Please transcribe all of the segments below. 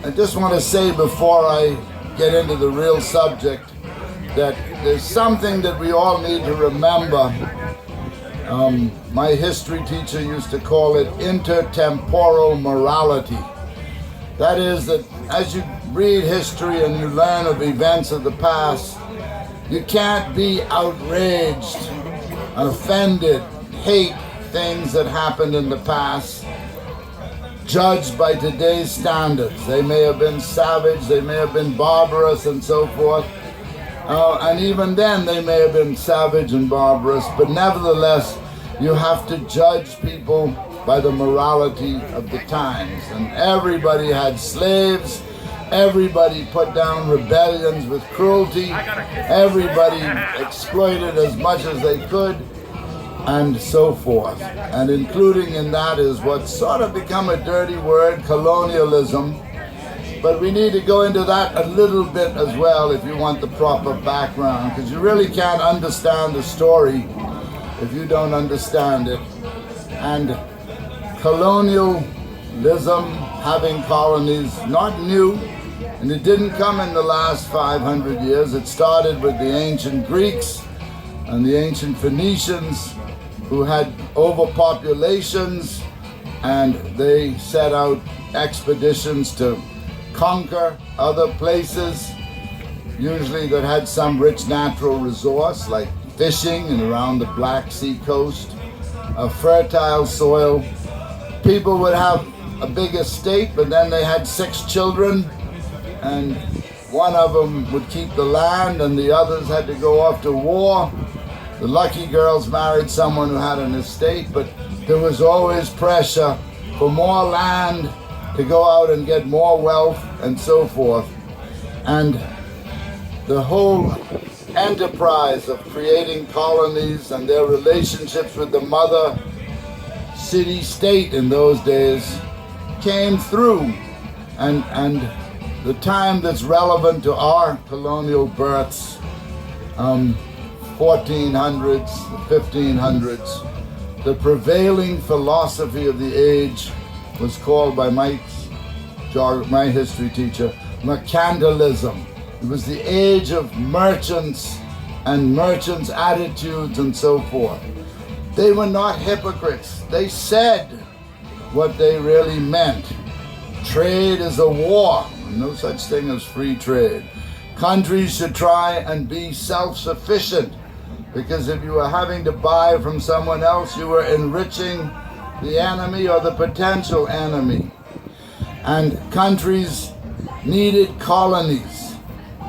I just want to say before I get into the real subject that there's something that we all need to remember. My history teacher used to call it intertemporal morality. That is that as you read history and you learn of events of the past, you can't be outraged, offended, hate things that happened in the past, judged by today's standards. They may have been savage, they may have been barbarous and so forth. And even then they may have been savage and barbarous, but nevertheless, you have to judge people by the morality of the times. And everybody had slaves, everybody put down rebellions with cruelty, everybody exploited as much as they could, and so forth. And including in that is what's sort of become a dirty word, colonialism. But we need to go into that a little bit as well if you want the proper background, because you really can't understand the story if you don't understand it. And colonialism, having colonies, not new, and it didn't come in the last 500 years. It started with the ancient Greeks and the ancient Phoenicians, who had overpopulations, and they set out expeditions to conquer other places, usually that had some rich natural resource like fishing and around the Black Sea coast, a fertile soil. People would have a big estate, but then they had 6 children, and one of them would keep the land and the others had to go off to war. The lucky girls married someone who had an estate, but there was always pressure for more land to go out and get more wealth and so forth. And the whole enterprise of creating colonies and their relationships with the mother city-state in those days came through. And the time that's relevant to our colonial births, 1400s, 1500s, the prevailing philosophy of the age was called by my history teacher mercantilism. It was the age of merchants and merchants' attitudes and so forth. They were not hypocrites. They said what they really meant. Trade is a war. No such thing as free trade. Countries should try and be self-sufficient, because if you were having to buy from someone else, you were enriching the enemy or the potential enemy. And countries needed colonies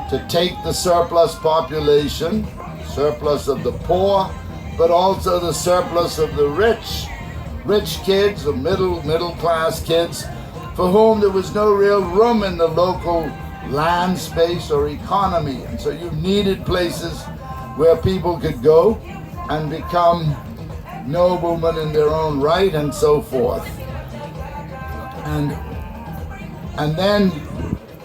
to take the surplus population, surplus of the poor, but also the surplus of the rich kids or middle class kids for whom there was no real room in the local land space or economy. And so you needed places where people could go and become noblemen in their own right and so forth. And then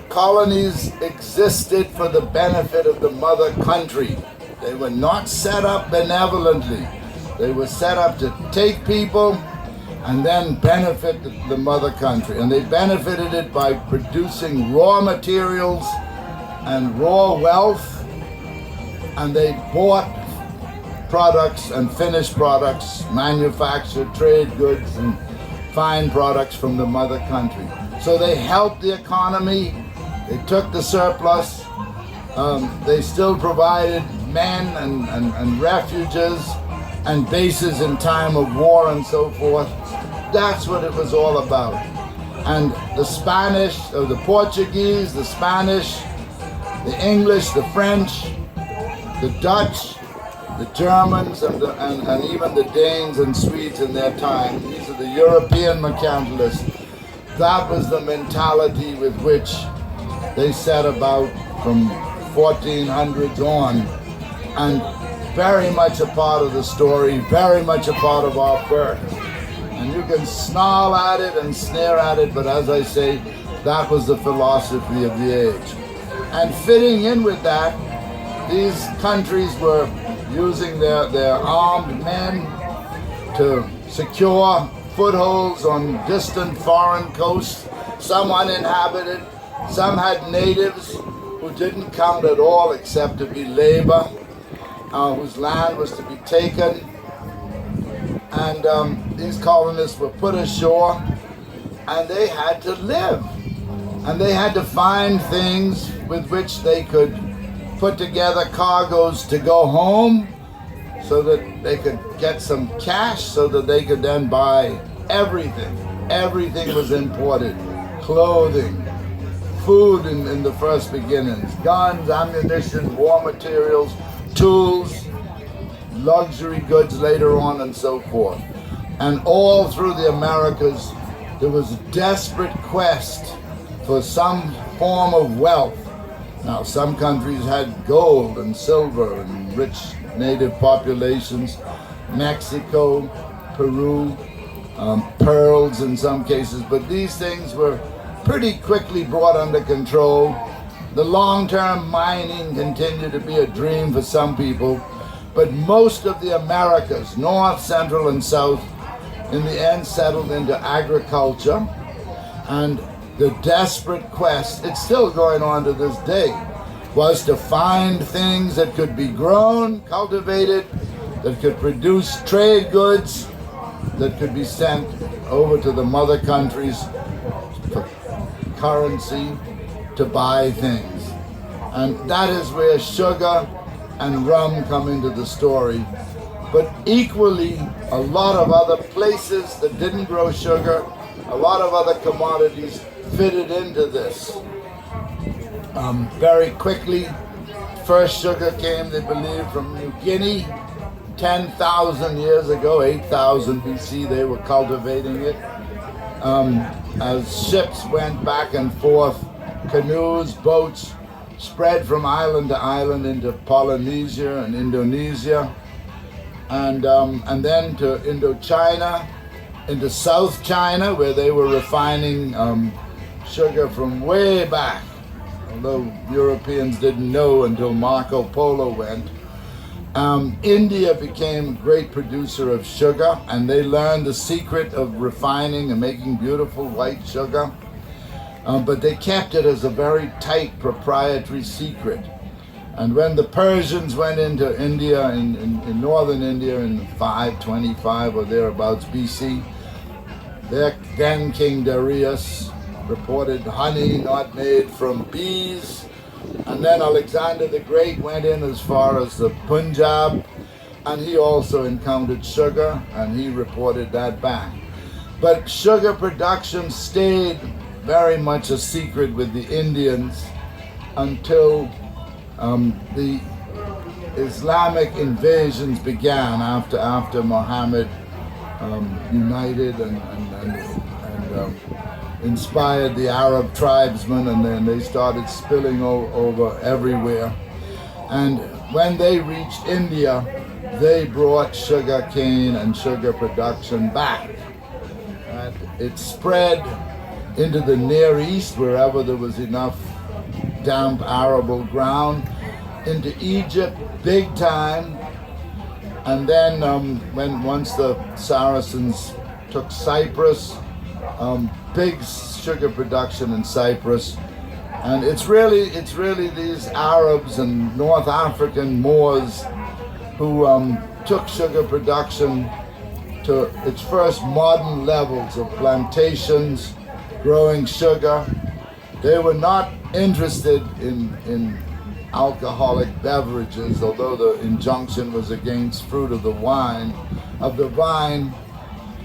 colonies existed for the benefit of the mother country. They were not set up benevolently. They were set up to take people and then benefit the mother country. And they benefited it by producing raw materials and raw wealth, and they bought products and finished products, manufactured trade goods and fine products from the mother country. So they helped the economy, they took the surplus, they still provided men and refuges and bases in time of war and so forth. That's what it was all about. And the Spanish, or the Portuguese, the Spanish, the English, the French, the Dutch, the Germans, and even the Danes and Swedes in their time. These are the European mercantilists. That was the mentality with which they set about from 1400s on, and very much a part of the story, very much a part of our birth. And you can snarl at it and sneer at it, but as I say, that was the philosophy of the age. And fitting in with that, these countries were using their armed men to secure footholds on distant foreign coasts some uninhabited, some had natives who didn't count at all except to be labor, whose land was to be taken. And these colonists were put ashore, and they had to live. And they had to find things with which they could put together cargoes to go home, so that they could get some cash, so that they could then buy everything. Everything was imported. Clothing, food in the first beginnings, guns, ammunition, war materials, tools, luxury goods later on, and so forth. And all through the Americas, there was a desperate quest for some form of wealth. Now, some countries had gold and silver and rich native populations. Mexico, Peru, pearls in some cases, but these things were pretty quickly brought under control. The long-term mining continued to be a dream for some people, but most of the Americas, North, Central, and South, in the end settled into agriculture. And the desperate quest, it's still going on to this day, was to find things that could be grown, cultivated, that could produce trade goods, that could be sent over to the mother countries for currency to buy things. And that is where sugar and rum come into the story. But equally, a lot of other places that didn't grow sugar, a lot of other commodities fitted into this. Very quickly, first sugar came, they believe, from New Guinea. 10,000 years ago, 8,000 BC, they were cultivating it. As ships went back and forth, canoes, boats, spread from island to island into Polynesia and Indonesia, and then to Indochina, into South China, where they were refining sugar from way back, although Europeans didn't know until Marco Polo went. India became a great producer of sugar, and they learned the secret of refining and making beautiful white sugar. But they kept it as a very tight proprietary secret. And when the Persians went into India, in northern India in 525 or thereabouts BC, their then King Darius reported honey not made from bees. And then Alexander the Great went in as far as the Punjab, and he also encountered sugar, and he reported that back. But sugar production stayed very much a secret with the Indians until the Islamic invasions began after Muhammad united and inspired the Arab tribesmen, and then they started spilling over everywhere. And when they reached India, they brought sugar cane and sugar production back. And it spread into the Near East, wherever there was enough damp arable ground, into Egypt big time. And then once the Saracens took Cyprus, big sugar production in Cyprus. And it's really these Arabs and North African Moors who took sugar production to its first modern levels of plantations, growing sugar. They were not interested in alcoholic beverages, although the injunction was against fruit of the vine.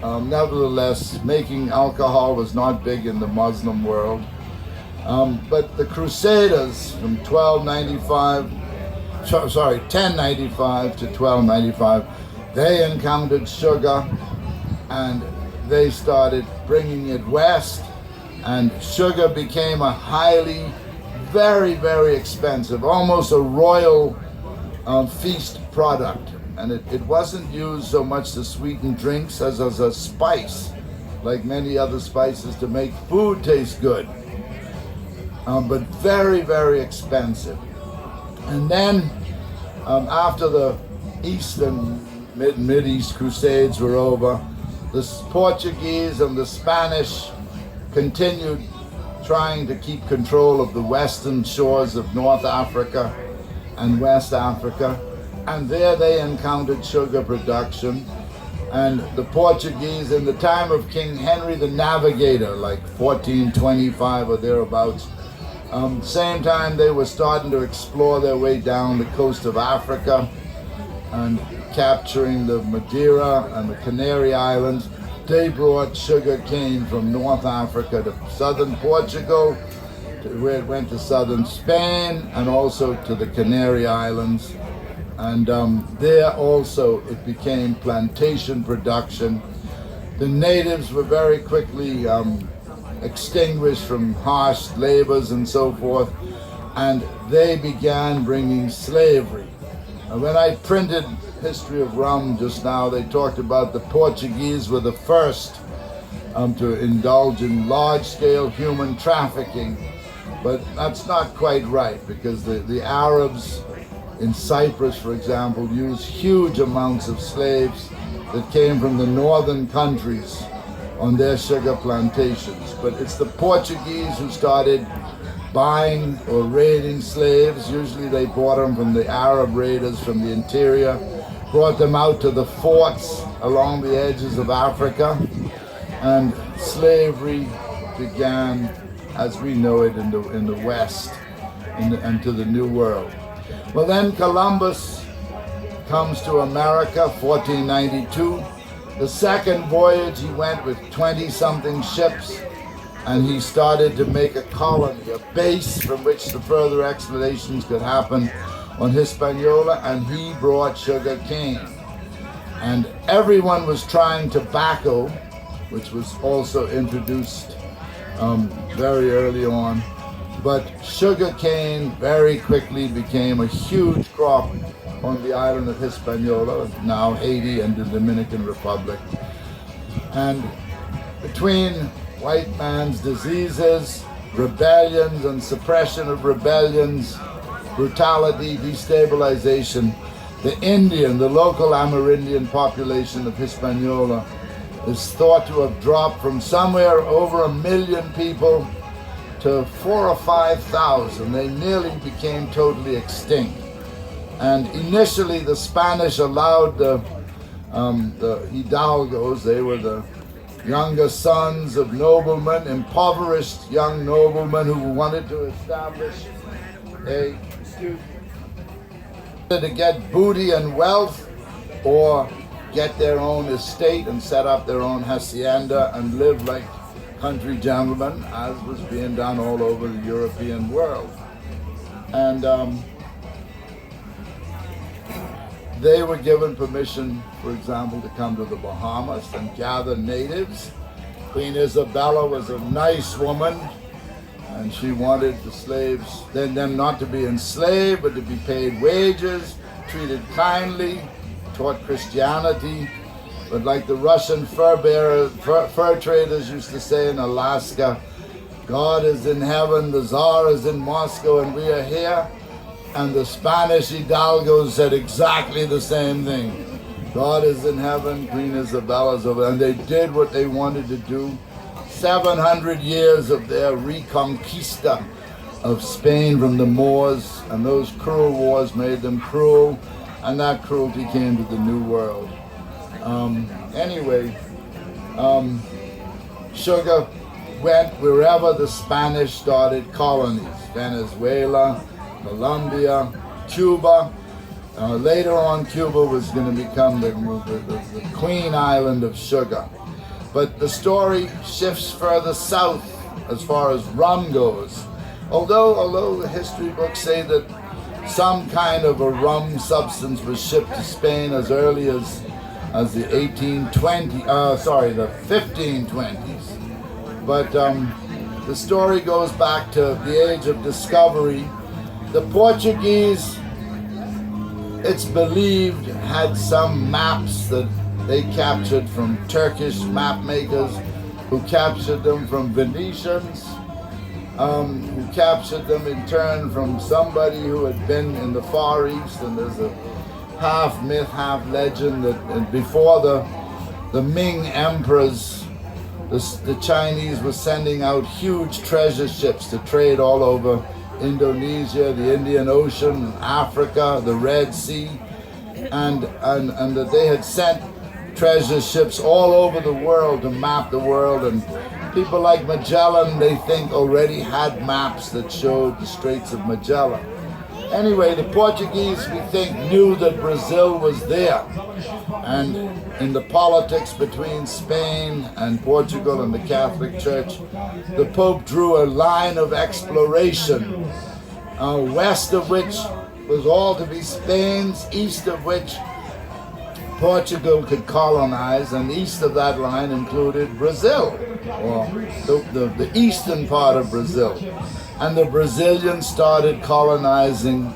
Nevertheless, making alcohol was not big in the Muslim world. But the Crusaders from 1095 to 1295, they encountered sugar, and they started bringing it west, and sugar became a highly, very, very expensive, almost a royal feast product. And it wasn't used so much to sweeten drinks as a spice, like many other spices to make food taste good. But very, very expensive. And then after the East and Mid-East Crusades were over, the Portuguese and the Spanish continued trying to keep control of the western shores of North Africa and West Africa. And there they encountered sugar production. And the Portuguese, in the time of King Henry the Navigator, like 1425 or thereabouts, same time they were starting to explore their way down the coast of Africa and capturing the Madeira and the Canary Islands. They brought sugar cane from North Africa to southern Portugal, where it went to southern Spain, and also to the Canary Islands. And there also it became plantation production. The natives were very quickly extinguished from harsh labors and so forth, and they began bringing slavery. And when I printed History of Rum just now, they talked about the Portuguese were the first to indulge in large-scale human trafficking, but that's not quite right, because the Arabs in Cyprus, for example, used huge amounts of slaves that came from the northern countries on their sugar plantations. But it's the Portuguese who started buying or raiding slaves. Usually they bought them from the Arab raiders from the interior, brought them out to the forts along the edges of Africa, and slavery began as we know it in the West and to the New World. Well, then Columbus comes to America, 1492. The second voyage, he went with 20-something ships, and he started to make a colony, a base from which the further explorations could happen on Hispaniola, and he brought sugar cane. And everyone was trying tobacco, which was also introduced very early on. But sugar cane very quickly became a huge crop on the island of Hispaniola, now Haiti and the Dominican Republic. And between white man's diseases, rebellions and suppression of rebellions, brutality, destabilization, the local Amerindian population of Hispaniola is thought to have dropped from somewhere over 1 million people to 4,000 or 5,000. They nearly became totally extinct. And initially the Spanish allowed the hidalgos, they were the younger sons of noblemen, impoverished young noblemen who wanted to establish to get booty and wealth, or get their own estate and set up their own hacienda and live like country gentlemen, as was being done all over the European world. And they were given permission, for example, to come to the Bahamas and gather natives. Queen Isabella was a nice woman, and she wanted the slaves, them not to be enslaved, but to be paid wages, treated kindly, taught Christianity. But like the Russian fur traders used to say in Alaska, God is in heaven, the Tsar is in Moscow, and we are here. And the Spanish hidalgos said exactly the same thing. God is in heaven, Queen Isabella's over, and they did what they wanted to do. 700 years of their reconquista of Spain from the Moors, and those cruel wars made them cruel, and that cruelty came to the New World. Sugar went wherever the Spanish started colonies, Venezuela, Colombia, Cuba. Later on, Cuba was going to become the Queen Island of sugar. But the story shifts further south as far as rum goes. Although the history books say that some kind of a rum substance was shipped to Spain as early as the 1520s. But the story goes back to the age of discovery. The Portuguese, it's believed, had some maps that they captured from Turkish map makers, who captured them from Venetians, who captured them in turn from somebody who had been in the Far East. And there's a half myth, half legend that before the Ming emperors the Chinese were sending out huge treasure ships to trade all over Indonesia, the Indian Ocean, Africa, the Red Sea, and that they had sent treasure ships all over the world to map the world, and people like Magellan, they think, already had maps that showed the Straits of Magellan. Anyway, the Portuguese, we think, knew that Brazil was there. And in the politics between Spain and Portugal and the Catholic Church, the Pope drew a line of exploration, west of which was all to be Spain's, east of which Portugal could colonize, and east of that line included Brazil, or the eastern part of Brazil. And the Brazilians started colonizing,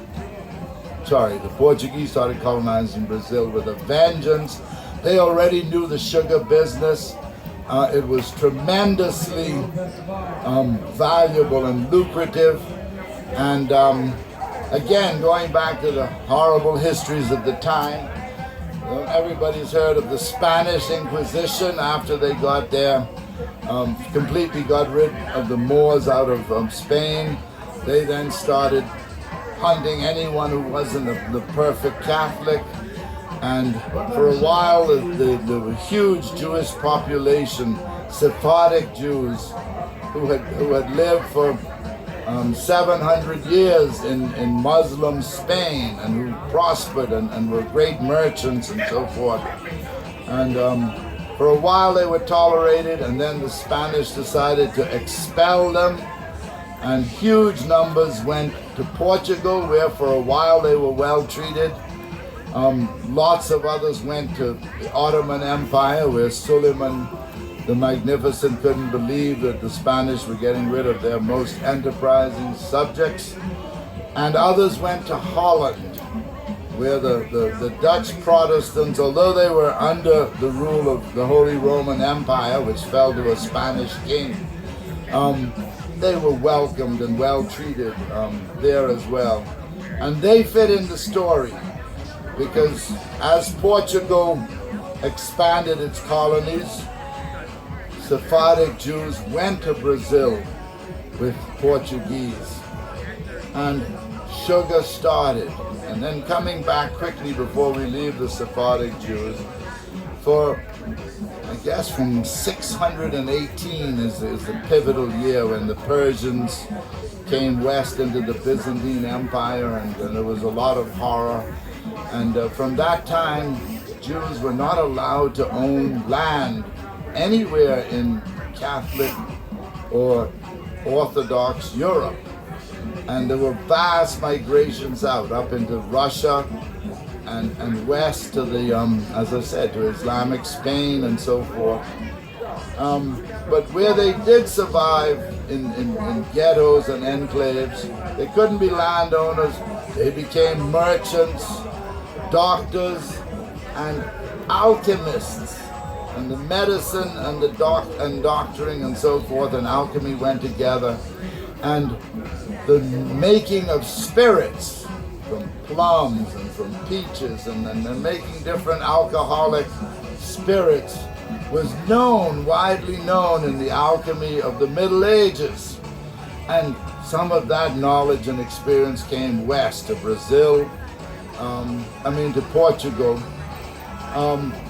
the Portuguese started colonizing Brazil with a vengeance. They already knew the sugar business. It was tremendously valuable and lucrative. And again, going back to the horrible histories of the time, everybody's heard of the Spanish Inquisition. After they got there, completely got rid of the Moors out of Spain. They then started hunting anyone who wasn't the perfect Catholic. And for a while, the huge Jewish population, Sephardic Jews, who had lived for 700 years in Muslim Spain, and who prospered and were great merchants and so forth. And for a while they were tolerated, and then the Spanish decided to expel them, and huge numbers went to Portugal, where for a while they were well treated. Lots of others went to the Ottoman Empire, where Suleiman the Magnificent couldn't believe that the Spanish were getting rid of their most enterprising subjects. And others went to Holland, where the Dutch Protestants, although they were under the rule of the Holy Roman Empire, which fell to a Spanish king, they were welcomed and well treated there as well. And they fit in the story, because as Portugal expanded its colonies, Sephardic Jews went to Brazil with Portuguese, and sugar started. And then coming back quickly before we leave the Sephardic Jews, for I guess from 618 is the pivotal year when the Persians came west into the Byzantine Empire, and there was a lot of horror. And from that time, Jews were not allowed to own land anywhere in Catholic or Orthodox Europe. And there were vast migrations out, up into Russia and west to the, as I said, to Islamic Spain and so forth. But where they did survive in ghettos and enclaves, they couldn't be landowners. They became merchants, doctors, and alchemists. And the medicine and the doctoring and so forth and alchemy went together. And the making of spirits from plums and from peaches and making different alcoholic spirits was known, widely known in the alchemy of the Middle Ages. And some of that knowledge and experience came west to Brazil, to Portugal.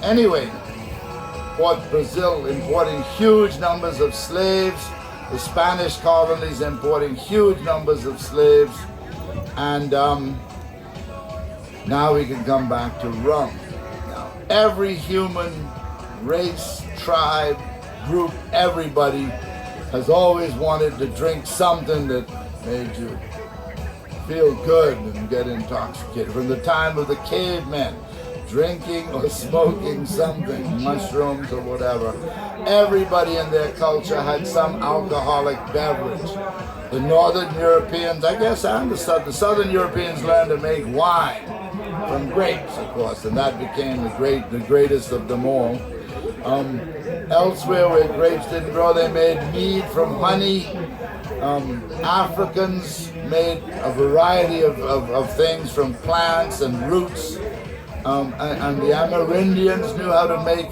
Anyway, Brazil importing huge numbers of slaves, the Spanish colonies importing huge numbers of slaves, and now we can come back to rum. Now, every human race, tribe, group, everybody has always wanted to drink something that made you feel good and get intoxicated. From the time of the cavemen, drinking or smoking something, mushrooms or whatever. Everybody in their culture had some alcoholic beverage. The Northern Europeans, I guess, and the Southern Europeans learned to make wine from grapes, of course, and that became the greatest of them all. Elsewhere where grapes didn't grow, they made mead from honey. Africans made a variety of things from plants and roots. And the Amerindians knew how to make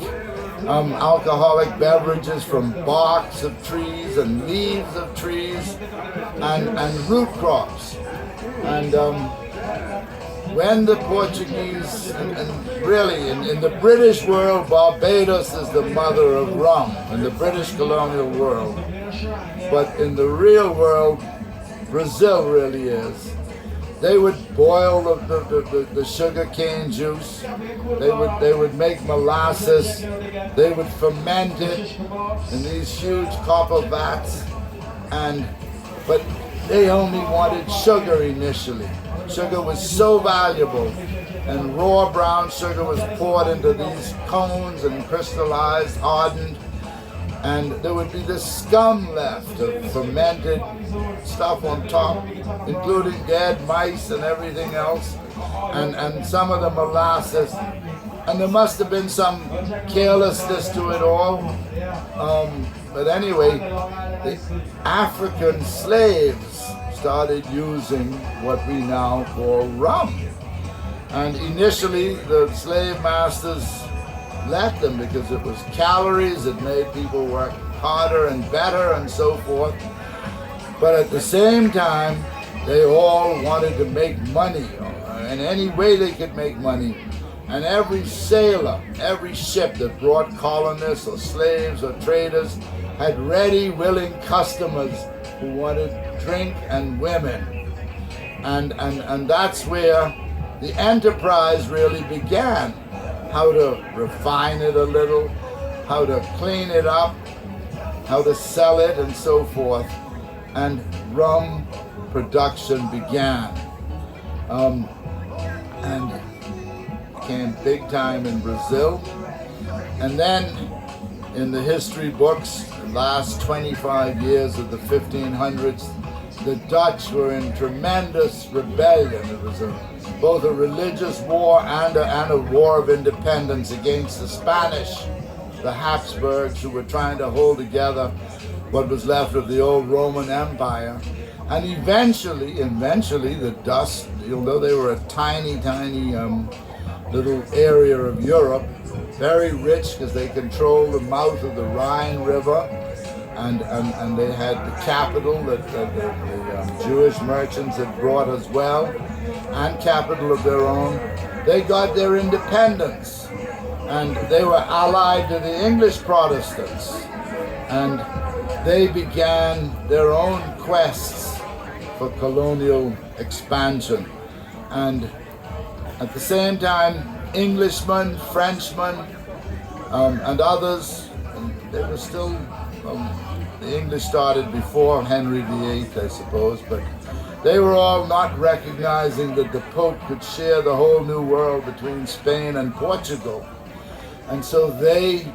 alcoholic beverages from barks of trees and leaves of trees and root crops. And when the Portuguese, and really in the British world, Barbados is the mother of rum, in the British colonial world. But in the real world, Brazil really is. They would boil the sugar cane juice. They would make molasses. They would ferment it in these huge copper vats. But they only wanted sugar initially. Sugar was so valuable, and raw brown sugar was poured into these cones and crystallized, hardened, and there would be this scum left of fermented stuff on top, including dead mice and everything else, and some of the molasses. And there must have been some carelessness to it all. But anyway, the African slaves started using what we now call rum. And initially, the slave masters let them because it was calories, it made people work harder and better and so forth. But at the same time, they all wanted to make money in any way they could make money. And every sailor, every ship that brought colonists or slaves or traders had ready, willing customers who wanted drink and women. And that's where the enterprise really began. How to refine it a little, how to clean it up, how to sell it and so forth. And rum production began. And came big time in Brazil. And then in the history books, the last 25 years of the 1500s, the Dutch were in tremendous rebellion. It was both a religious war and a war of independence against the Spanish, the Habsburgs, who were trying to hold together what was left of the old Roman Empire. And eventually the Dutch, although they were a tiny little area of Europe, very rich because they controlled the mouth of the Rhine River, and they had the capital that the Jewish merchants had brought as well, and capital of their own. They got their independence, and they were allied to the English Protestants, and they began their own quests for colonial expansion. And at the same time, Englishmen, Frenchmen, and others, they were still, the English started before Henry VIII, I suppose, but they were all not recognizing that the Pope could share the whole new world between Spain and Portugal. And so they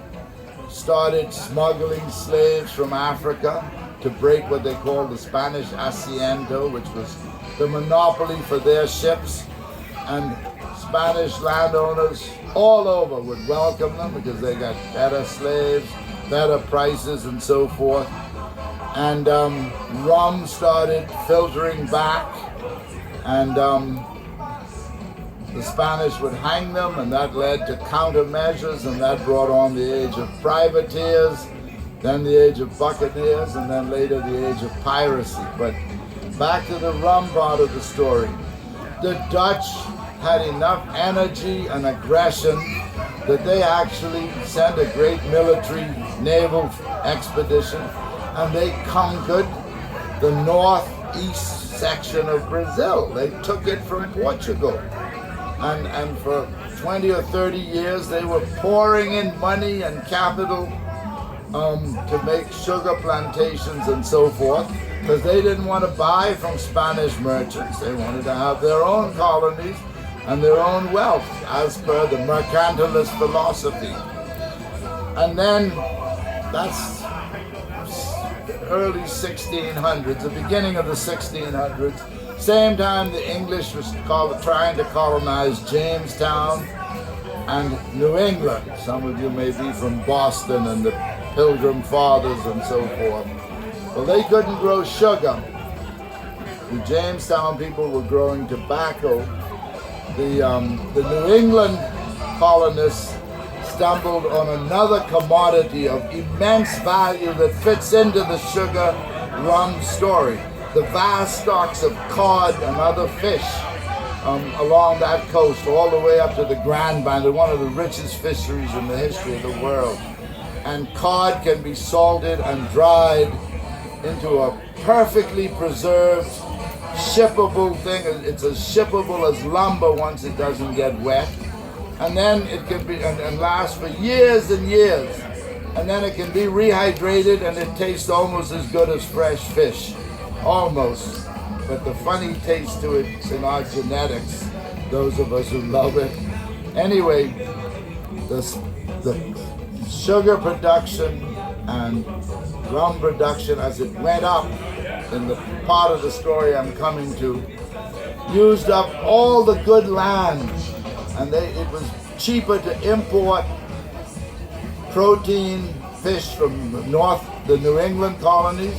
started smuggling slaves from Africa to break what they called the Spanish Hacienda, which was the monopoly for their ships. And Spanish landowners all over would welcome them because they got better slaves, better prices, and so forth. And rum started filtering back, and the Spanish would hang them, and that led to countermeasures, and that brought on the age of privateers, then the age of buccaneers, and then later the age of piracy. But back to the rum part of the story. The Dutch had enough energy and aggression that they actually sent a great military naval expedition, and they conquered the northeast section of Brazil. They took it from Portugal. And for 20 or 30 years, they were pouring in money and capital to make sugar plantations and so forth, because they didn't want to buy from Spanish merchants. They wanted to have their own colonies and their own wealth, as per the mercantilist philosophy. And then that's the early 1600s, the beginning of the 1600s. Same time the English was trying to colonize Jamestown and New England. Some of you may be from Boston and the Pilgrim Fathers and so forth. Well, they couldn't grow sugar. The Jamestown people were growing tobacco. The New England colonists stumbled on another commodity of immense value that fits into the sugar rum story. The vast stocks of cod and other fish along that coast, all the way up to the Grand Band, one of the richest fisheries in the history of the world. And cod can be salted and dried into a perfectly preserved, shippable thing. It's as shippable as lumber once it doesn't get wet. And then it can be and last for years and years. And then it can be rehydrated and it tastes almost as good as fresh fish. Almost. But the funny taste to it is in our genetics, those of us who love it. Anyway, the sugar production and rum production as it went up in the part of the story I'm coming to, used up all the good land, and it was cheaper to import protein fish from the New England colonies,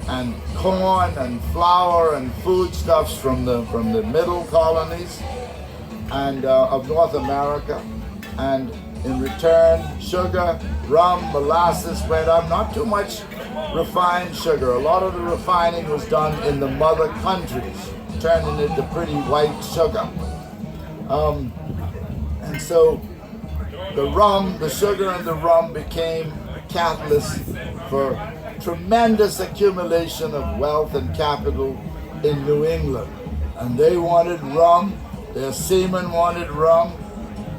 and corn and flour and foodstuffs from the middle colonies and of North America, and in return sugar, rum, molasses went up. Not too much refined sugar. A lot of the refining was done in the mother countries, turning it to pretty white sugar. And so the sugar and the rum became a catalyst for tremendous accumulation of wealth and capital in New England. And they wanted rum, their seamen wanted rum.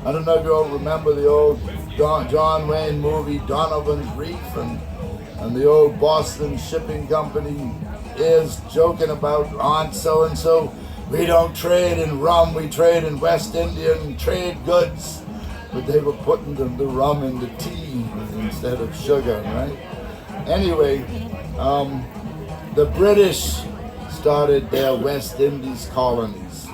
I don't know if you all remember the old John Wayne movie, Donovan's Reef, and the old Boston Shipping Company is joking about Aunt so-and-so. We don't trade in rum, we trade in West Indian trade goods. But they were putting the rum in the tea instead of sugar, right? Anyway, the British started their West Indies colonies.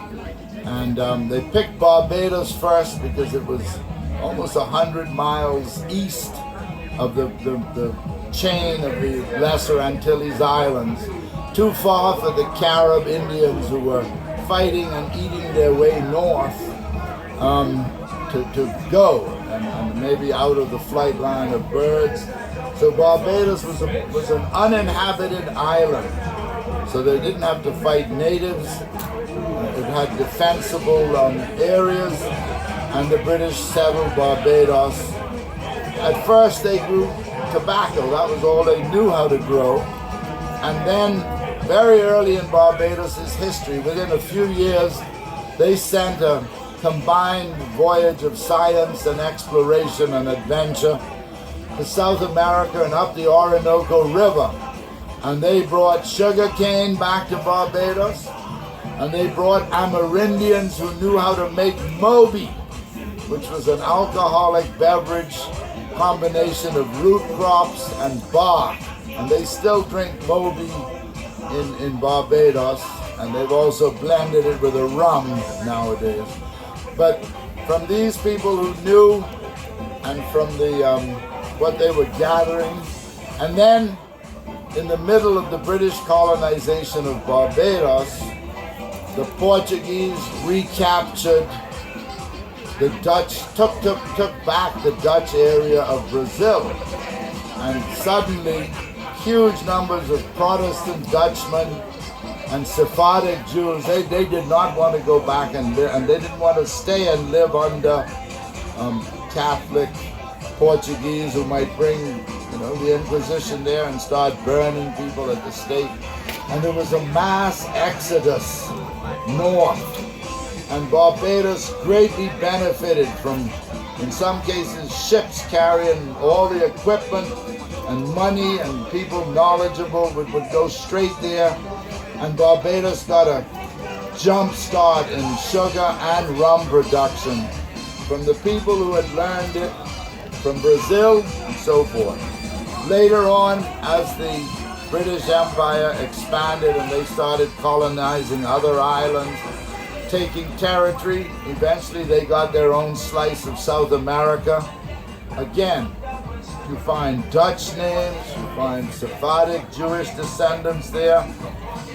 And they picked Barbados first because it was almost 100 miles east of the chain of the Lesser Antilles Islands, too far for the Carib Indians who were fighting and eating their way north to go, and maybe out of the flight line of birds. So Barbados was an uninhabited island, so they didn't have to fight natives. It had defensible areas, and the British settled Barbados. At first they grew tobacco, that was all they knew how to grow. And then very early in Barbados' history, within a few years, they sent a combined voyage of science and exploration and adventure to South America and up the Orinoco River. And they brought sugar cane back to Barbados, and they brought Amerindians who knew how to make Moby, which was an alcoholic beverage combination of root crops and bark. And they still drink Moby in Barbados, and they've also blended it with a rum nowadays. But from these people who knew, and from what they were gathering, and then in the middle of the British colonization of Barbados, the Portuguese recaptured the Dutch, took back the Dutch area of Brazil, and suddenly huge numbers of Protestant Dutchmen and Sephardic Jews, they did not want to go back and live, and they didn't want to stay and live under Catholic Portuguese who might bring the Inquisition there and start burning people at the stake. And there was a mass exodus north, and Barbados greatly benefited from, in some cases, ships carrying all the equipment and money, and people knowledgeable would go straight there, and Barbados got a jump start in sugar and rum production from the people who had learned it from Brazil and so forth. Later on, as the British Empire expanded and they started colonizing other islands, taking territory, eventually they got their own slice of South America. Again, you find Dutch names, you find Sephardic Jewish descendants there,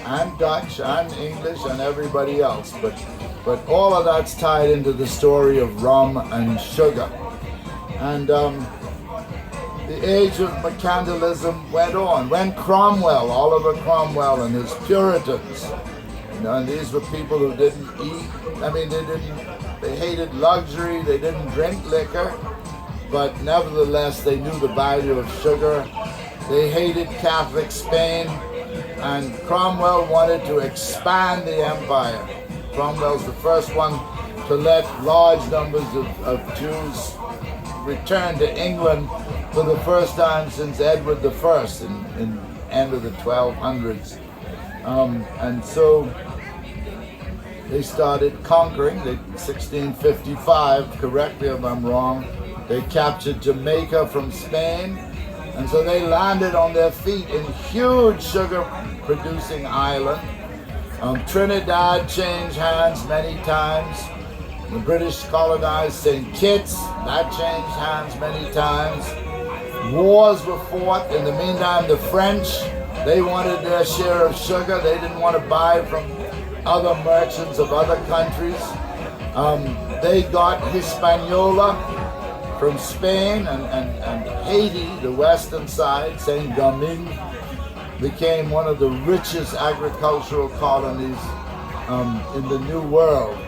and Dutch and English and everybody else. But all of that's tied into the story of rum and sugar. And the age of mercantilism went on. When Cromwell, Oliver Cromwell and his Puritans, and these were people who didn't eat, they hated luxury, they didn't drink liquor, but nevertheless they knew the value of sugar. They hated Catholic Spain, and Cromwell wanted to expand the empire. Cromwell's the first one to let large numbers of Jews return to England for the first time since Edward I in end of the 1200s. And so they started conquering. 1655, correct me if I'm wrong, they captured Jamaica from Spain. And so they landed on their feet in huge sugar-producing island. Trinidad changed hands many times. The British colonized St. Kitts, that changed hands many times. Wars were fought. In the meantime, the French, they wanted their share of sugar. They didn't want to buy from other merchants of other countries. They got Hispaniola from Spain, and Haiti, the western side, Saint Domingue, became one of the richest agricultural colonies in the New World.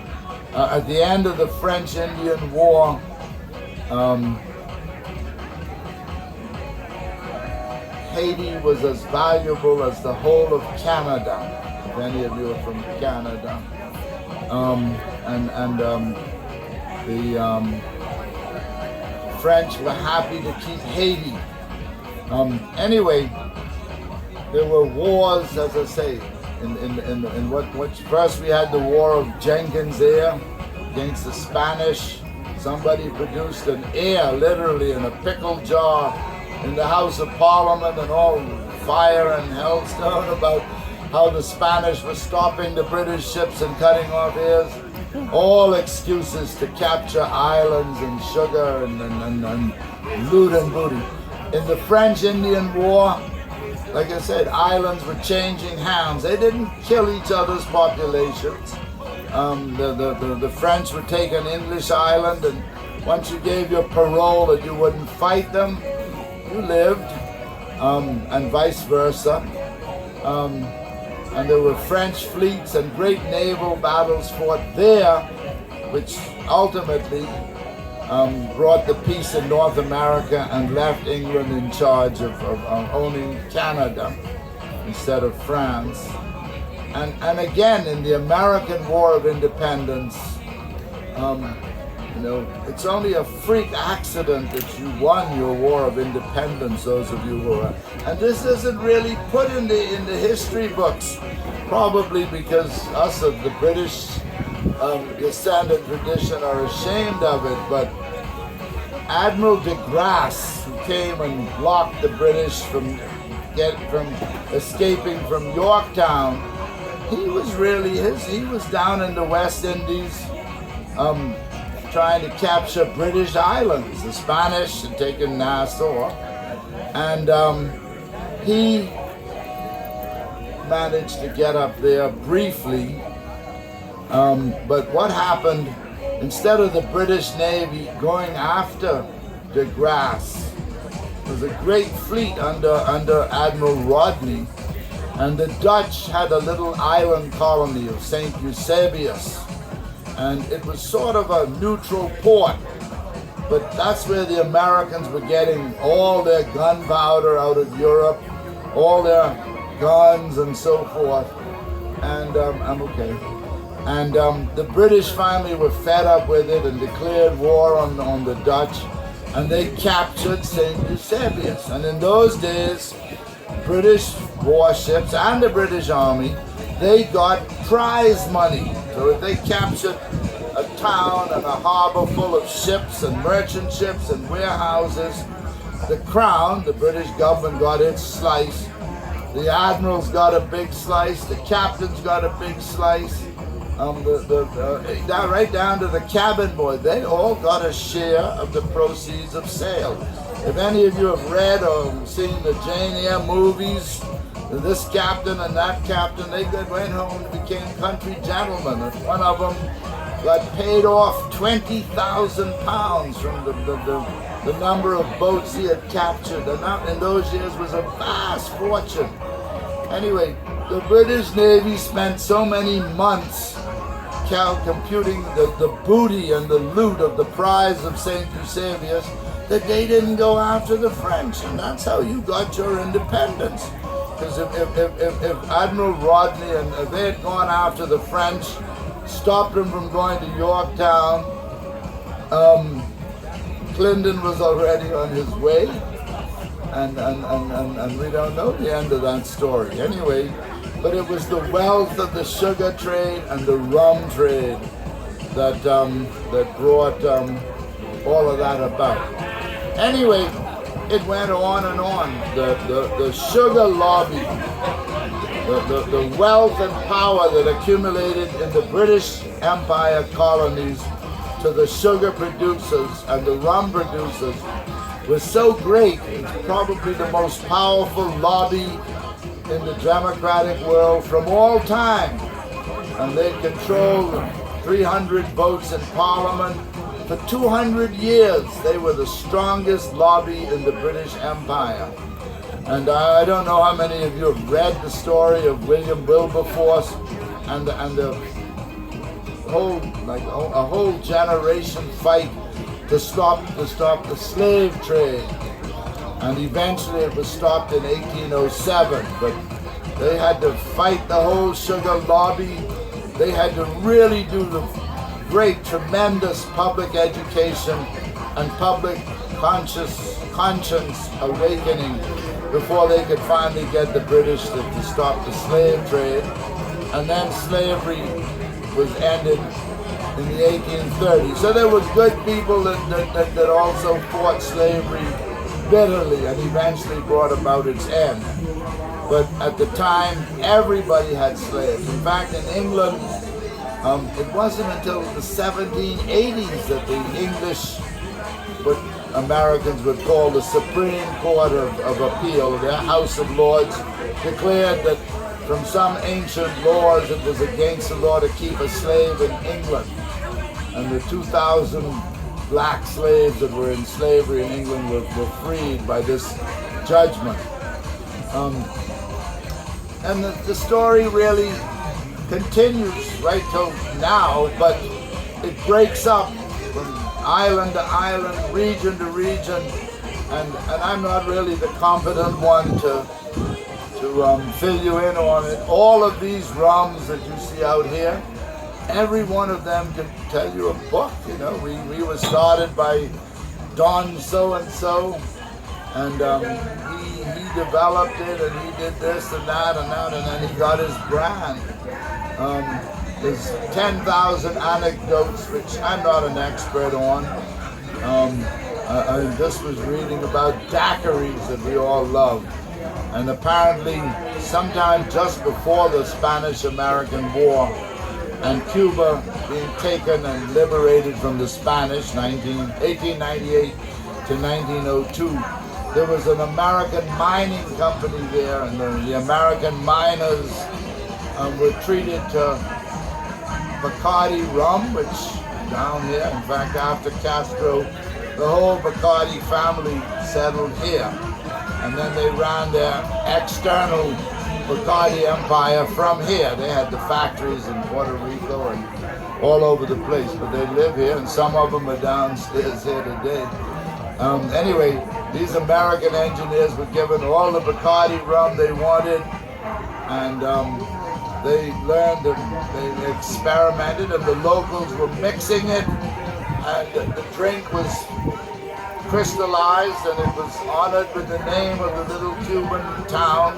At the end of the French-Indian War, Haiti was as valuable as the whole of Canada, if any of you are from Canada. The French were happy to keep Haiti. Anyway, there were wars, as I say, first we had the War of Jenkins Ear against the Spanish. Somebody produced an ear, literally in a pickle jar, in the House of Parliament, and all fire and hellstone about how the Spanish were stopping the British ships and cutting off ears. All excuses to capture islands and sugar and loot and booty. In the French-Indian War, like I said, islands were changing hands. They didn't kill each other's populations. The French would take an English island, and once you gave your parole that you wouldn't fight them, you lived, and vice versa. And there were French fleets and great naval battles fought there, which ultimately brought the peace in North America and left England in charge of owning Canada instead of France. And again, in the American War of Independence, it's only a freak accident that you won your War of Independence, those of you who are. And this isn't really put in the history books, probably because us of the British descendant tradition are ashamed of it, but Admiral de Grasse, who came and blocked the British from escaping from Yorktown, he was down in the West Indies, trying to capture British islands. The Spanish had taken Nassau, and he managed to get up there briefly. But what happened, instead of the British Navy going after de Grasse, there was a great fleet under Admiral Rodney, and the Dutch had a little island colony of St. Eusebius. And it was sort of a neutral port, but that's where the Americans were getting all their gunpowder out of Europe, all their guns and so forth. And I'm okay. And the British finally were fed up with it and declared war on the Dutch, and they captured St. Eusebius. And in those days, British warships and the British Army, they got prize money. So if they captured a town and a harbor full of ships and merchant ships and warehouses, the Crown, the British government, got its slice. The admirals got a big slice. The captains got a big slice. Right down to the cabin boy, they all got a share of the proceeds of sale. If any of you have read or seen the Jane Eyre movies, this captain and that captain, they went home and became country gentlemen. And one of them got paid off £20,000 from the the number of boats he had captured. The amount in those years was a vast fortune. Anyway, the British Navy spent so many months computing the booty and the loot of the prize of St. Eusebius that they didn't go after the French, and that's how you got your independence. Because if Admiral Rodney and if they had gone after the French, stopped them from going to Yorktown, Clinton was already on his way, and we don't know the end of that story. Anyway, but it was the wealth of the sugar trade and the rum trade that that brought all of that about. Anyway, it went on and on. The sugar lobby, the wealth and power that accumulated in the British Empire colonies to the sugar producers and the rum producers was so great. It's probably the most powerful lobby in the democratic world from all time. And they controlled 300 votes in Parliament. For 200 years, they were the strongest lobby in the British Empire. And I don't know how many of you have read the story of William Wilberforce and the whole, like a whole generation fight to stop the slave trade. And eventually it was stopped in 1807, but they had to fight the whole sugar lobby. They had to really do the great, tremendous public education and public conscience awakening before they could finally get the British to stop the slave trade. And then slavery was ended in the 1830s. So there was good people that also fought slavery bitterly and eventually brought about its end. But at the time, everybody had slaves. In fact, in England, it wasn't until the 1780s that the English, what Americans would call the Supreme Court of Appeal, their House of Lords, declared that from some ancient laws it was against the law to keep a slave in England. And the 2,000 black slaves that were in slavery in England were freed by this judgment. And the story really continues right till now, but it breaks up from island to island, region to region, and I'm not really the competent one to fill you in on it. All of these rums that you see out here, every one of them can tell you a book. You know, we were started by Don so-and-so, and he developed it, and he did this and that, and then he got his brand. There's 10,000 anecdotes, which I'm not an expert on. I just was reading about daiquiris that we all love. And apparently, sometime just before the Spanish-American War and Cuba being taken and liberated from the Spanish, 1898 to 1902, there was an American mining company there, and the American miners were treated to Bacardi rum, which down here, in fact, after Castro, the whole Bacardi family settled here. And then they ran their external Bacardi empire from here. They had the factories in Puerto Rico and all over the place, but they live here, and some of them are downstairs here today. Anyway, these American engineers were given all the Bacardi rum they wanted, and they learned and they experimented, and the locals were mixing it, and the drink was crystallized, and it was honored with the name of the little Cuban town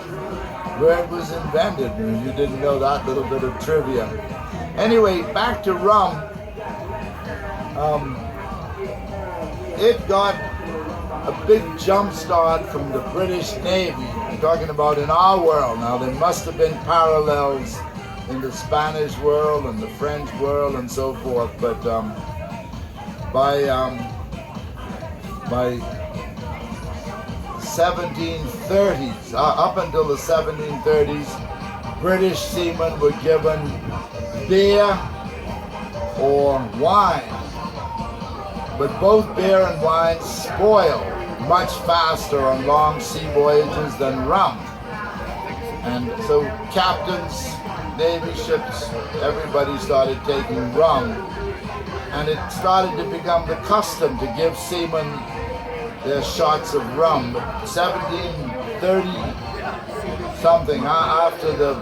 where it was invented. And you didn't know that little bit of trivia. Anyway, back to rum. It got a big jump start from the British Navy. I'm talking about in our world. Now, there must have been parallels in the Spanish world and the French world and so forth, but by 1730s, up until the 1730s, British seamen were given beer or wine, but both beer and wine spoil much faster on long sea voyages than rum. And so captains, Navy ships, everybody started taking rum. And it started to become the custom to give seamen their shots of rum. 1730 something, after the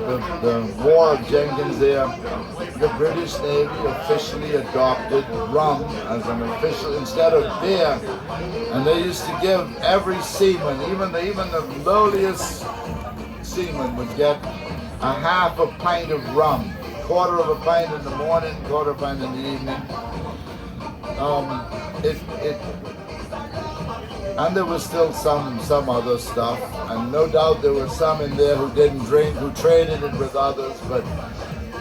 War of Jenkins there, the British Navy officially adopted rum as an official instead of beer. And they used to give every seaman, even the lowliest seaman would get a half a pint of rum, quarter of a pint in the morning, quarter of a pint in the evening. And there was still some other stuff, and no doubt there were some in there who didn't drink, who traded it with others, but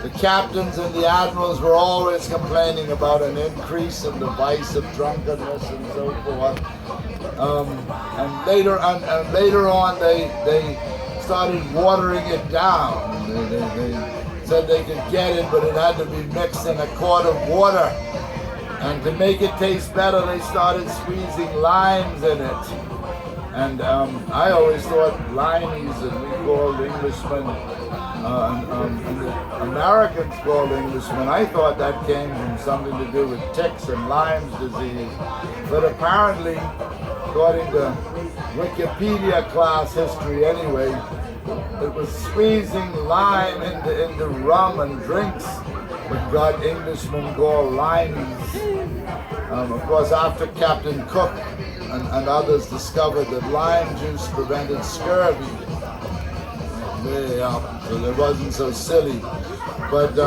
the captains and the admirals were always complaining about an increase in the vice of drunkenness and so forth. And later on, they started watering it down. They said they could get it, but it had to be mixed in a quart of water. And to make it taste better, they started squeezing limes in it. And I always thought limeys, and we called Englishmen, and the Americans called Englishmen, I thought that came from something to do with ticks and Lyme's disease. But apparently, according to Wikipedia class history anyway, it was squeezing lime into rum and drinks that got Englishmen called limeys. Of course, after Captain Cook and others discovered that lime juice prevented scurvy, so it wasn't so silly. But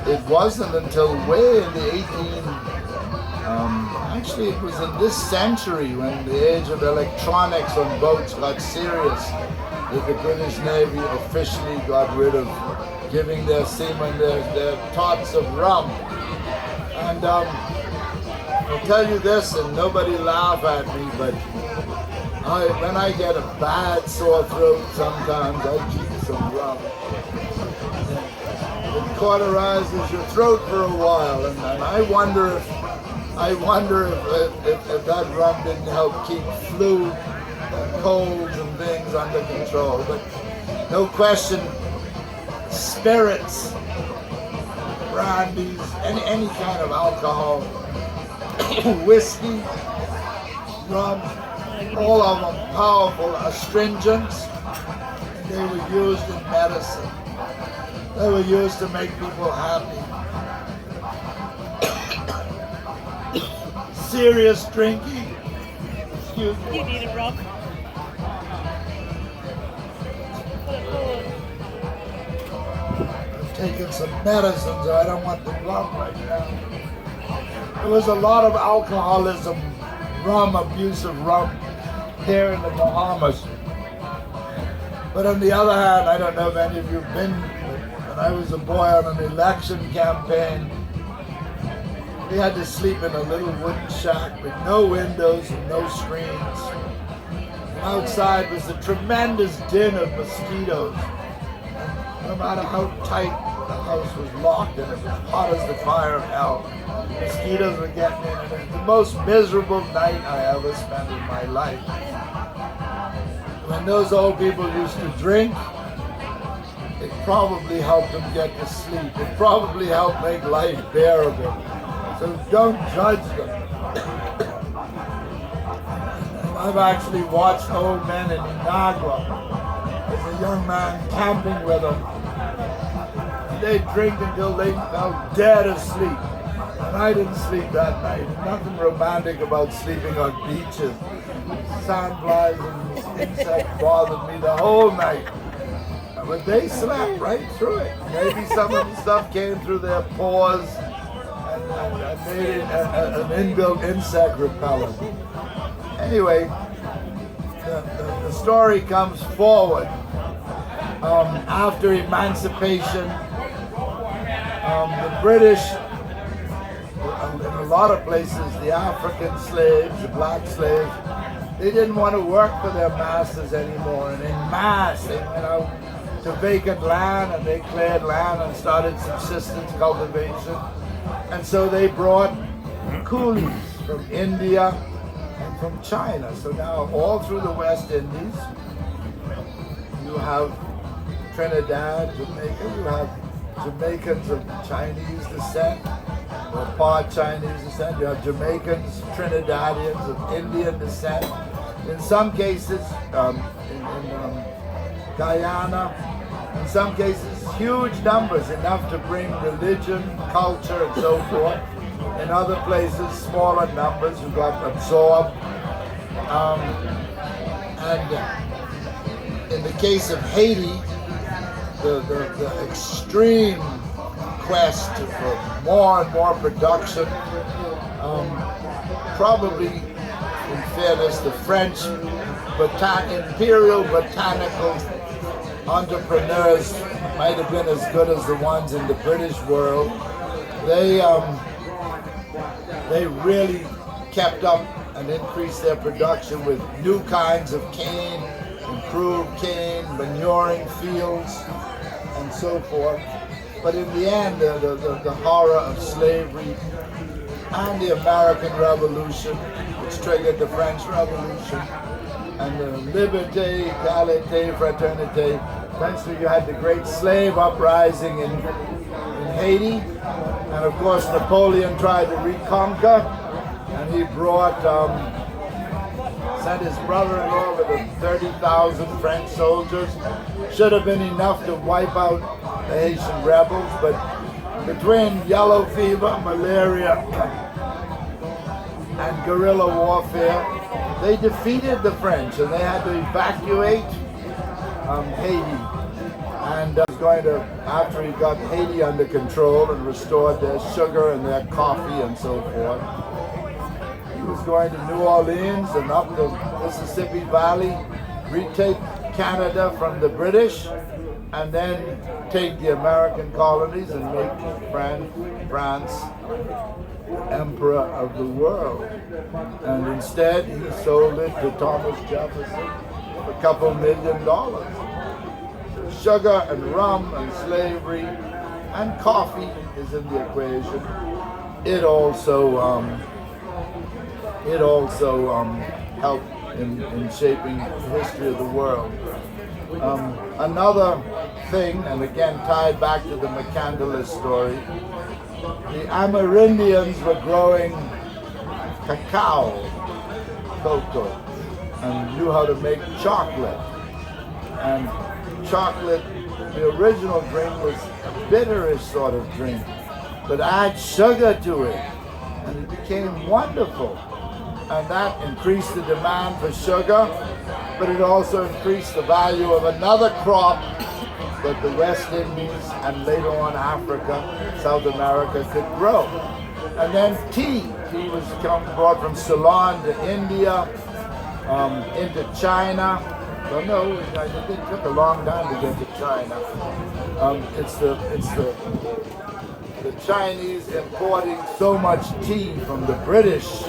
it wasn't until way in the actually it was in this century, when the age of electronics on boats got serious, that the British Navy officially got rid of giving their seamen their tots of rum. And I'll tell you this, and nobody laugh at me, but when I get a bad sore throat sometimes, I keep some rum. It cauterizes your throat for a while, and I wonder if that rum didn't help keep flu and colds and things under control. But no question, spirits, brandies, any kind of alcohol, whiskey, rum, all of them powerful astringents. They were used in medicine. They were used to make people happy. Serious drinking. Excuse me. You need a rock. I've taken some medicine, so I don't want the rum right now. There was a lot of alcoholism, abuse of rum here in the Bahamas. But on the other hand, I don't know if any of you have been, when I was a boy on an election campaign, we had to sleep in a little wooden shack with no windows and no screens. And outside was a tremendous din of mosquitoes. And no matter how tight the house was locked, and it was hot as the fire of hell, mosquitoes were getting in. And it was the most miserable night I ever spent in my life. When those old people used to drink, it probably helped them get to sleep. It probably helped make life bearable. So don't judge them. I've actually watched old men in Niagara as a young man camping with them. They'd drink until they fell dead asleep. And I didn't sleep that night. There's nothing romantic about sleeping on beaches. Sandflies and insects bothered me the whole night. But they slept right through it. Maybe some of the stuff came through their pores and made it an inbuilt insect repellent. Anyway, the story comes forward. After emancipation, the British, in a lot of places, the African slaves, the black slaves, they didn't want to work for their masters anymore. And in mass, they went out to vacant land and they cleared land and started subsistence cultivation. And so they brought coolies from India, and from China. So now all through the West Indies, you have Trinidad, Jamaica, you have Jamaicans of Chinese descent, or part Chinese descent, you have Jamaicans, Trinidadians of Indian descent. In some cases, in Guyana, in some cases, huge numbers, enough to bring religion, culture, and so forth. In other places, smaller numbers who got absorbed. And in the case of Haiti, the extreme quest for more and more production, probably, in fairness, the French imperial botanical entrepreneurs might have been as good as the ones in the British world. They really kept up and increased their production with new kinds of cane, improved cane, manuring fields, and so forth. But in the end, the horror of slavery and the American Revolution, which triggered the French Revolution, and the liberté, égalité, fraternité. Eventually you had the great slave uprising in Haiti, and of course Napoleon tried to reconquer, and he brought, sent his brother-in-law with 30,000 French soldiers. Should have been enough to wipe out the Haitian rebels, but between yellow fever, malaria, and guerrilla warfare, they defeated the French, and they had to evacuate Haiti. And was going to, after he got Haiti under control and restored their sugar and their coffee and so forth, he was going to New Orleans and up the Mississippi Valley, retake Canada from the British, and then take the American colonies and make France emperor of the world. And instead, he sold it to Thomas Jefferson for a couple $1 million. Sugar and rum and slavery and coffee is in the equation. It also helped in shaping the history of the world. Another thing, and again tied back to the mercantilist story, the Amerindians were growing cacao, cocoa, and knew how to make chocolate. And chocolate, the original drink was a bitterish sort of drink, but add sugar to it, and it became wonderful. And that increased the demand for sugar, but it also increased the value of another crop that the West Indies and later on Africa, South America could grow. And then tea. Tea was brought from Ceylon to India, into China. Well, no, it took a long time to get to China. It's the Chinese importing so much tea from the British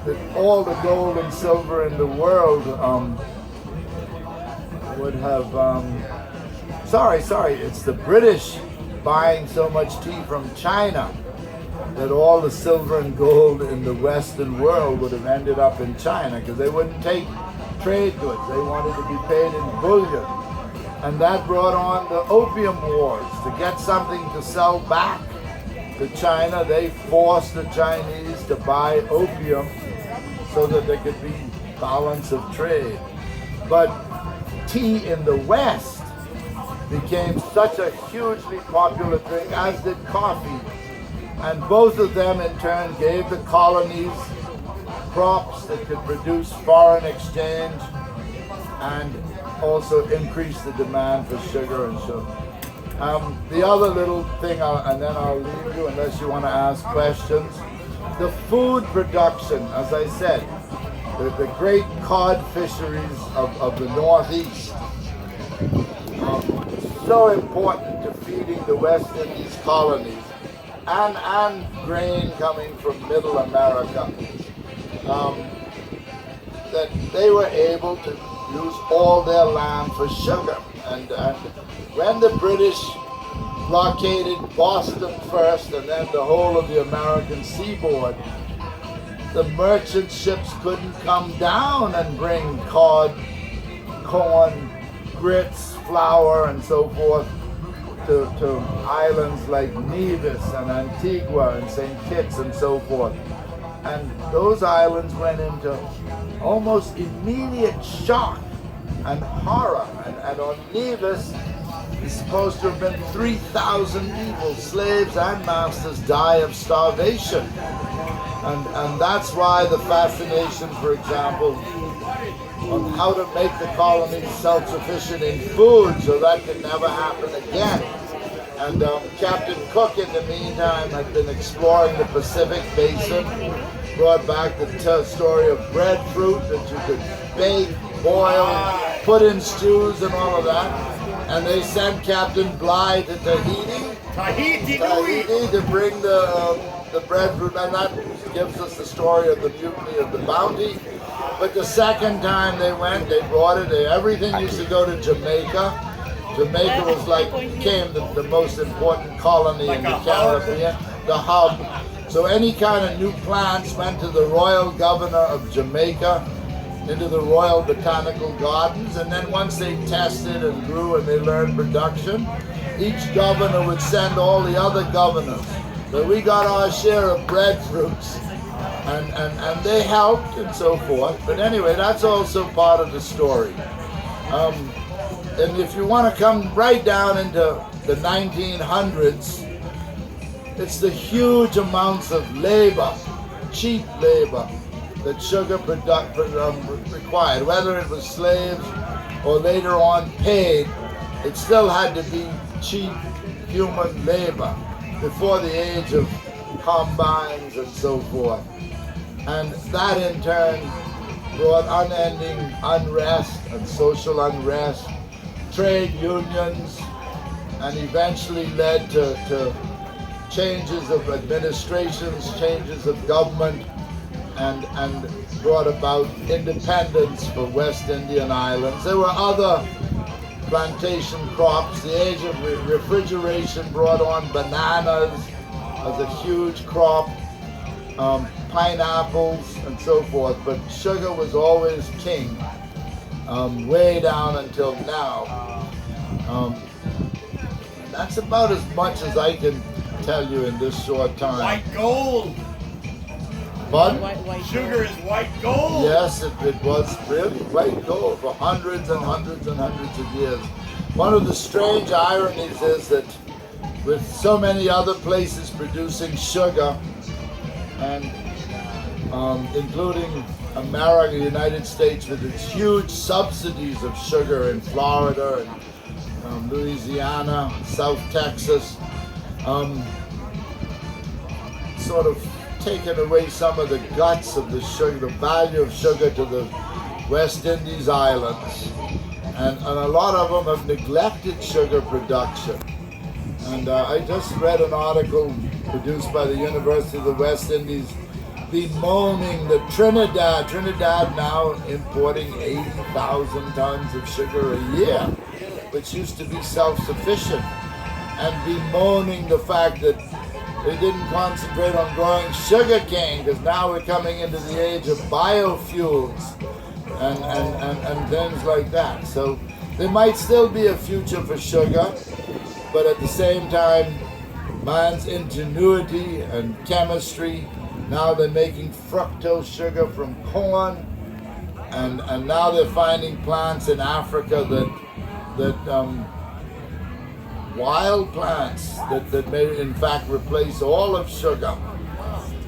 that all the gold and silver in the world would have, it's the British buying so much tea from China that all the silver and gold in the Western world would have ended up in China, because they wouldn't take trade goods. They wanted to be paid in bullion. And that brought on the Opium Wars. To get something to sell back to China, they forced the Chinese to buy opium so that there could be balance of trade. But tea in the West became such a hugely popular drink, as did coffee. And both of them in turn gave the colonies crops that could produce foreign exchange and also increase the demand for sugar and sugar. The other little thing, and then I'll leave you unless you want to ask questions. The food production, as I said, the great cod fisheries of the Northeast, so important to feeding the West Indies colonies and grain coming from Middle America, that they were able to use all their land for sugar. And when the British blockaded Boston first and then the whole of the American seaboard, the merchant ships couldn't come down and bring cod, corn, grits, flour, and so forth to islands like Nevis and Antigua and St. Kitts and so forth. And those islands went into almost immediate shock and horror. And on Nevis, it's supposed to have been 3,000 people, slaves and masters, die of starvation. And that's why the fascination, for example, on how to make the colonies self-sufficient in food so that could never happen again. And Captain Cook, in the meantime, had been exploring the Pacific Basin, brought back the story of breadfruit that you could bake, boil, put in stews and all of that. And they sent Captain Bligh to Tahiti to bring the breadfruit, and that gives us the story of the mutiny of the Bounty. But the second time they went, they brought it. Everything used to go to Jamaica. Jamaica became the most important colony in the Caribbean, the hub. So any kind of new plants went to the Royal Governor of Jamaica, into the Royal Botanical Gardens, and then once they tested and grew and they learned production, each governor would send all the other governors. So we got our share of breadfruits, and they helped and so forth. But anyway, that's also part of the story. And if you want to come right down into the 1900s, it's the huge amounts of labor, cheap labor, that sugar required. Whether it was slaves or later on paid, it still had to be cheap human labor before the age of combines and so forth. And that in turn brought unending unrest and social unrest, trade unions, and eventually led to changes of administrations, changes of government, and brought about independence for West Indian islands. There were other plantation crops. The age of refrigeration brought on bananas as a huge crop, pineapples and so forth, but sugar was always king, way down until now. That's about as much as I can tell you in this short time. White gold! But sugar is white gold. Yes, it was really white gold for hundreds and hundreds and hundreds of years. One of the strange ironies is that with so many other places producing sugar, and including America, the United States, with its huge subsidies of sugar in Florida and Louisiana, South Texas, sort of taken away some of the guts of the sugar, the value of sugar to the West Indies islands. And a lot of them have neglected sugar production. And I just read an article produced by the University of the West Indies bemoaning that Trinidad now importing 80,000 tons of sugar a year, which used to be self-sufficient, and bemoaning the fact that they didn't concentrate on growing sugar cane, because now we're coming into the age of biofuels and things like that. So there might still be a future for sugar, but at the same time, man's ingenuity and chemistry, now they're making fructose sugar from corn, and now they're finding plants in Africa that wild plants that may in fact replace all of sugar,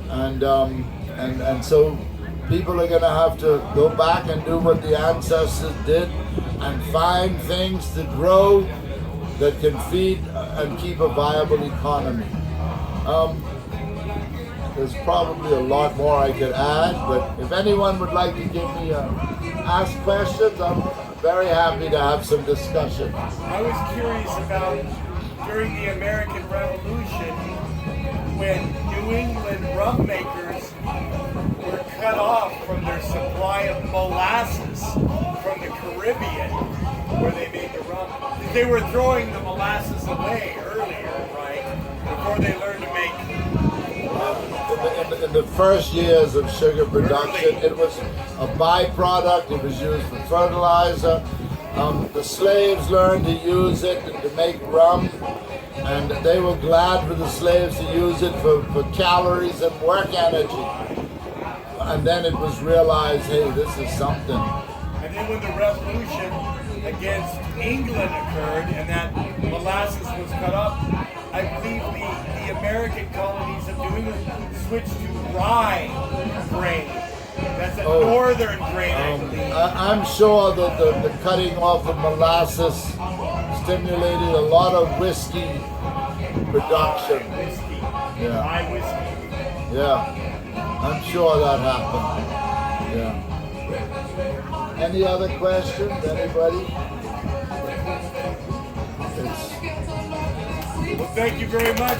and so people are going to have to go back and do what the ancestors did and find things to grow that can feed and keep a viable economy. There's probably a lot more I could add, but if anyone would like to give me ask questions, I'm very happy to have some discussion. I was curious about during the American Revolution, when New England rum makers were cut off from their supply of molasses from the Caribbean, where they made the rum. They were throwing the molasses away earlier, right? Before they learned to make rum. In in the first years of sugar production. It was a byproduct. It was used for fertilizer. The slaves learned to use it to make rum, and they were glad for the slaves to use it for calories and work energy. And then it was realized, hey, this is something. And then when the revolution against England occurred and that molasses was cut up, I believe the American colonies of New England switched to rye grain. That's a northern grain, I believe. I'm sure that the cutting off of molasses stimulated a lot of whiskey production. Whiskey. Yeah. Rye whiskey. Yeah, I'm sure that happened. Yeah. Any other questions? Anybody? Well, thank you very much.